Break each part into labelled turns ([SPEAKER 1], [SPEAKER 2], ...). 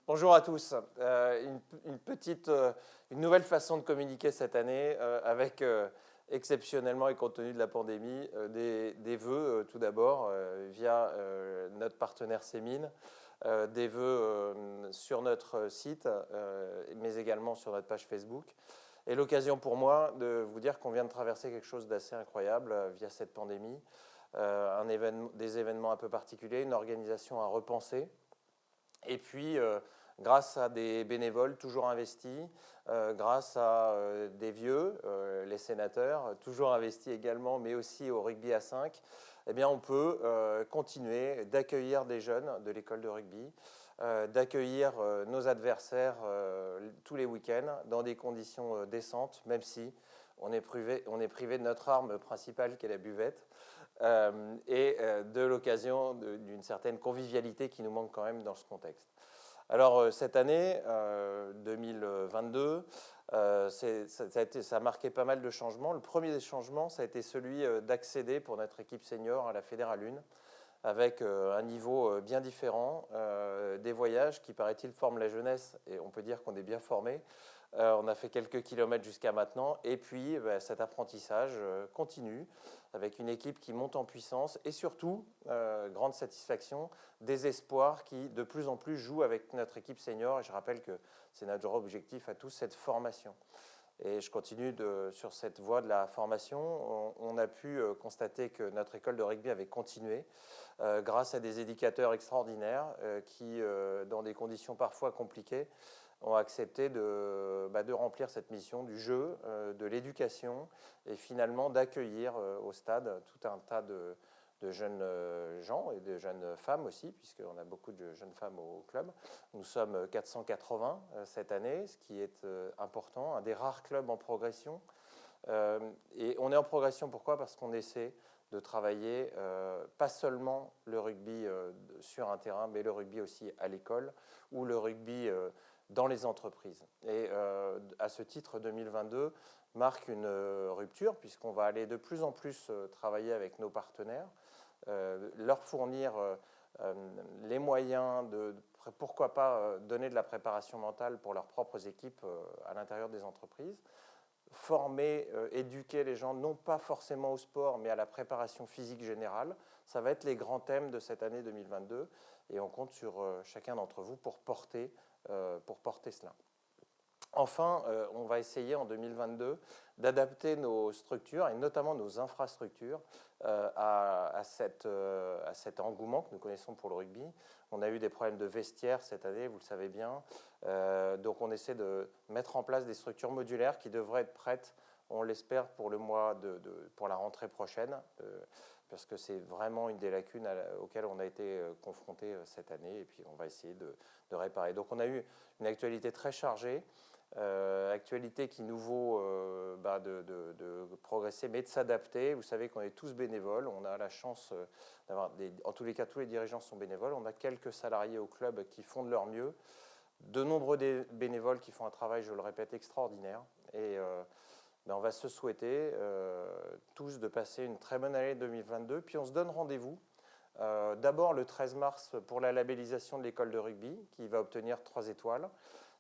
[SPEAKER 1] Bonjour à tous. Une nouvelle façon de communiquer cette année avec exceptionnellement et compte tenu de la pandémie des vœux tout d'abord via notre partenaire Cémine, des vœux sur notre site mais également sur notre page Facebook. Et l'occasion pour moi de vous dire qu'on vient de traverser quelque chose d'assez incroyable via cette pandémie, des événements un peu particuliers, une organisation à repenser. Et puis, grâce à des bénévoles toujours investis, grâce à des vieux, les sénateurs, toujours investis également, mais aussi au rugby à 5, eh bien, on peut continuer d'accueillir des jeunes de l'école de rugby, d'accueillir nos adversaires tous les week-ends dans des conditions décentes, même si on est privé de notre arme principale qui est la buvette. Et de l'occasion d'une certaine convivialité qui nous manque quand même dans ce contexte. Alors cette année 2022, ça a marqué pas mal de changements. Le premier des changements, ça a été celui d'accéder pour notre équipe senior à la Fédérale 1 avec un niveau bien différent, des voyages qui, paraît-il, forment la jeunesse, et on peut dire qu'on est bien formé. On a fait quelques kilomètres jusqu'à maintenant, et puis cet apprentissage continue, avec une équipe qui monte en puissance, et surtout, grande satisfaction, des espoirs qui de plus en plus jouent avec notre équipe senior, et je rappelle que c'est notre objectif à tous, cette formation. Et je continue sur cette voie de la formation. On a pu constater que notre école de rugby avait continué grâce à des éducateurs extraordinaires qui, dans des conditions parfois compliquées, ont accepté de remplir cette mission du jeu, de l'éducation et finalement d'accueillir au stade tout un tas de jeunes gens et de jeunes femmes aussi, puisqu'on a beaucoup de jeunes femmes au club. Nous sommes 480 cette année, ce qui est important, un des rares clubs en progression. Et on est en progression, pourquoi ? Parce qu'on essaie de travailler pas seulement le rugby sur un terrain, mais le rugby aussi à l'école ou le rugby dans les entreprises. Et à ce titre, 2022 marque une rupture, puisqu'on va aller de plus en plus travailler avec nos partenaires, leur fournir les moyens de, pourquoi pas, donner de la préparation mentale pour leurs propres équipes à l'intérieur des entreprises, former, éduquer les gens, non pas forcément au sport, mais à la préparation physique générale. Ça va être les grands thèmes de cette année 2022, et on compte sur chacun d'entre vous pour porter cela. Enfin, on va essayer en 2022 d'adapter nos structures et notamment nos infrastructures à cet engouement que nous connaissons pour le rugby. On a eu des problèmes de vestiaire cette année, vous le savez bien. Donc on essaie de mettre en place des structures modulaires qui devraient être prêtes, on l'espère, pour pour la rentrée prochaine, parce que c'est vraiment une des lacunes auxquelles on a été confronté cette année, et puis on va essayer de réparer. Donc on a eu une actualité très chargée. Actualité qui nous vaut de progresser, mais de s'adapter. Vous savez qu'on est tous bénévoles. On a la chance d'avoir, en tous les cas, tous les dirigeants sont bénévoles. On a quelques salariés au club qui font de leur mieux. De nombreux bénévoles qui font un travail, je le répète, extraordinaire. Et on va se souhaiter tous de passer une très bonne année 2022. Puis on se donne rendez-vous. D'abord le 13 mars pour la labellisation de l'école de rugby qui va obtenir 3 étoiles,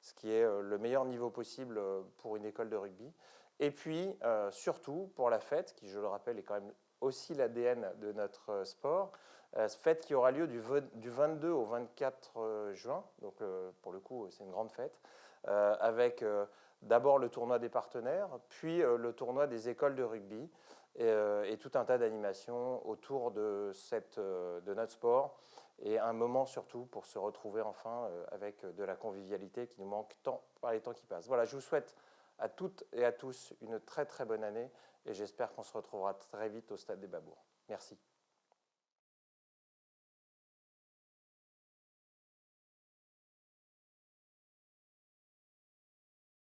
[SPEAKER 1] ce qui est le meilleur niveau possible pour une école de rugby. Et puis surtout pour la fête, qui je le rappelle est quand même aussi l'ADN de notre sport, fête qui aura lieu du 22 au 24 juin, donc pour le coup c'est une grande fête, avec d'abord le tournoi des partenaires, puis le tournoi des écoles de rugby, et tout un tas d'animations autour de notre sport, et un moment surtout pour se retrouver enfin avec de la convivialité qui nous manque tant par les temps qui passent. Voilà, je vous souhaite à toutes et à tous une très très bonne année, et j'espère qu'on se retrouvera très vite au Stade des Babours. Merci.